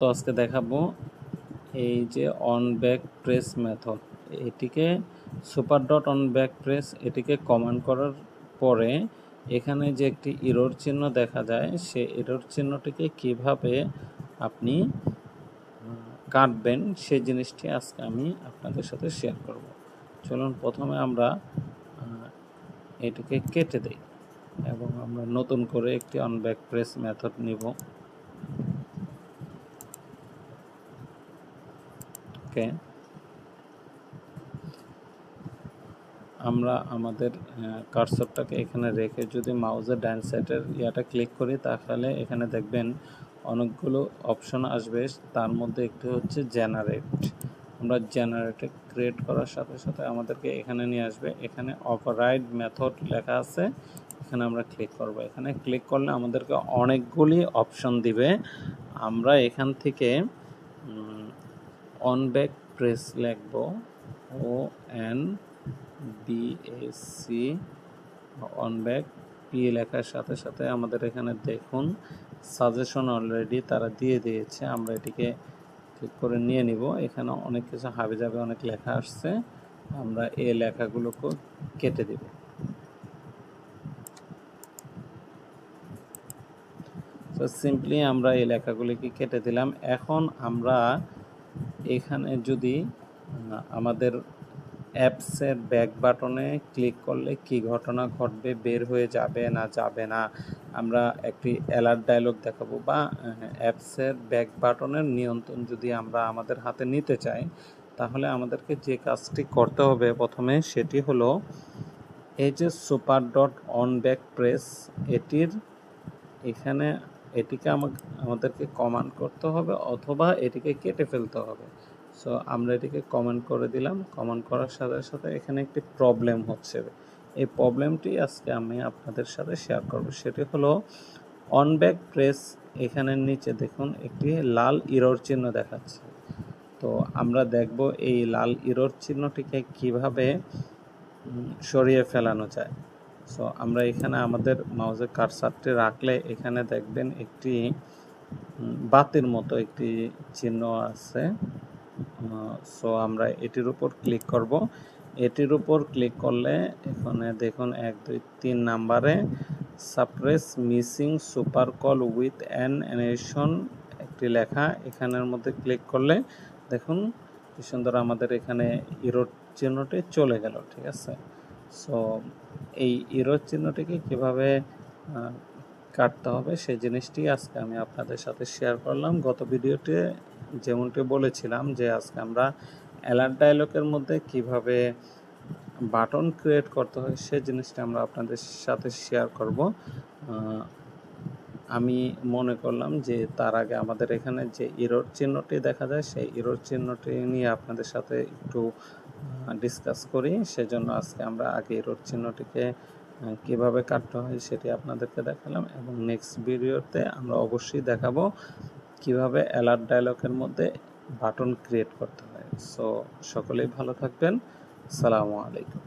তো আজকে দেখাবো এই যে অন ব্যাক প্রেস মেথড। এটিকে super dot on back press এটিকে কমান্ড করার পরে এখানে যে একটি এরর চিহ্ন দেখা যায়, সে এরর চিহ্নটিকে কিভাবে আপনি কাটবেন সেই জিনিসটি আজকে আমি আপনাদের সাথে শেয়ার করব। চলুন প্রথমে আমরা এটিকে কেটে দেই এবং আমরা নতুন করে একটি অন ব্যাক প্রেস মেথড নিব। ওকে, আমরা আমাদের কার্সরটাকে এখানে রেখে যদি মাউসের ডান সাইডের ইয়াটা ক্লিক করি, তাহলে এখানে দেখবেন অনেকগুলো অপশন আসবে। তার মধ্যে একটি হচ্ছে জেনারেট। আমরা জেনারেটে ক্রিয়েট করার সাথে সাথে আমাদেরকে এখানে নিয়ে আসবে। এখানে ওভাররাইড মেথড লেখা আছে, এখানে আমরা ক্লিক করব। এখানে ক্লিক করলে আমাদেরকে অনেকগুলি অপশন দিবে। আমরা এখান থেকে অন ব্যাক প্রেস লিখব, ONBAC অন ব্যাক পি লেখার সাথে সাথে আমাদের এখানে দেখুন সাজেশন অলরেডি তারা দিয়ে দিয়েছে। আমরা এটিকে ক্লিক করে নিয়ে নিব। এখানে অনেক কিছু হাবি যাবে, অনেক লেখা আসছে। আমরা এই লেখাগুলোকে কেটে দিব। তো সিম্পলি আমরা এই লেখাগুলিকে কেটে দিলাম। এখন আমরা এখানে যদি আমাদের অ্যাপসের ব্যাক বাটনে ক্লিক করলে কি ঘটনা ঘটবে, বের হয়ে যাবে না যাবে না, আমরা একটি অ্যালার্ট ডায়লগ দেখাবো। বা অ্যাপসের ব্যাক বাটনের নিয়ন্ত্রণ যদি আমরা আমাদের হাতে নিতে চাই, তাহলে আমাদেরকে যে কাজটি করতে হবে প্রথমে, সেটি হলো এই যে super dot on back press, এখানে এটিকে আমাদেরকে কমান্ড করতে হবে অথবা এটিকে কেটে ফেলতে হবে। সো আমরা এটিকে কমেন্ট করে দিলাম। কমেন্ট করার সাথে সাথে এখানে একটি প্রবলেম হচ্ছে। এই প্রবলেমটি আজকে আমি আপনাদের সাথে শেয়ার করব। সেটি হলো অন ব্যাক প্রেস, এখানের নিচে দেখুন একটি লাল এরর চিহ্ন দেখাচ্ছে। তো আমরা দেখব এই লাল এরর চিহ্নটিকে কিভাবে সরিয়ে ফেলানো যায়। সো আমরা এখানে আমাদের মাউসের কার্সারটি রাখলে এখানে দেখবেন একটি বাতির মতো একটি চিহ্ন আছে। সো আমরা এটির উপর ক্লিক করব। এটির উপর ক্লিক করলে এখানে দেখুন 1 2 3 নাম্বারে suppress missing super call with an animation একটি লেখা। এখানের মধ্যে ক্লিক করলে দেখুন কি সুন্দর আমাদের এখানে এরর চিহ্নটি চলে গেল। ঠিক আছে, সো এই এরর চিহ্নটিকে কীভাবে কাটতে হবে সেই জিনিসটি আজকে আমি আপনাদের সাথে শেয়ার করলাম। গত ভিডিওতে যেমনটি বলেছিলাম যে আজকে আমরা অ্যালার্ট ডায়লগের মধ্যে কিভাবে বাটন ক্রিয়েট করতে হয় সেই জিনিসটা আমরা আপনাদের সাথে শেয়ার করব। আমি মনে করলাম যে তার আগে আমাদের এখানে যে এরর চিহ্নটি দেখা যায়, সেই এরর চিহ্নটি নিয়ে আপনাদের সাথে একটু ডিসকাস করি। সেজন্য আজকে আমরা আগে এরর চিহ্নটিকে কিভাবে কাটতে হয় সেটি আপনাদেরকে দেখালাম, এবং নেক্সট ভিডিওতে আমরা অবশ্যই দেখাবো কিভাবে অ্যালার্ট ডায়লগের মধ্যে বাটন ক্রিয়েট করতে হয়। সো সকলেই ভালো থাকবেন। আসসালামু আলাইকুম।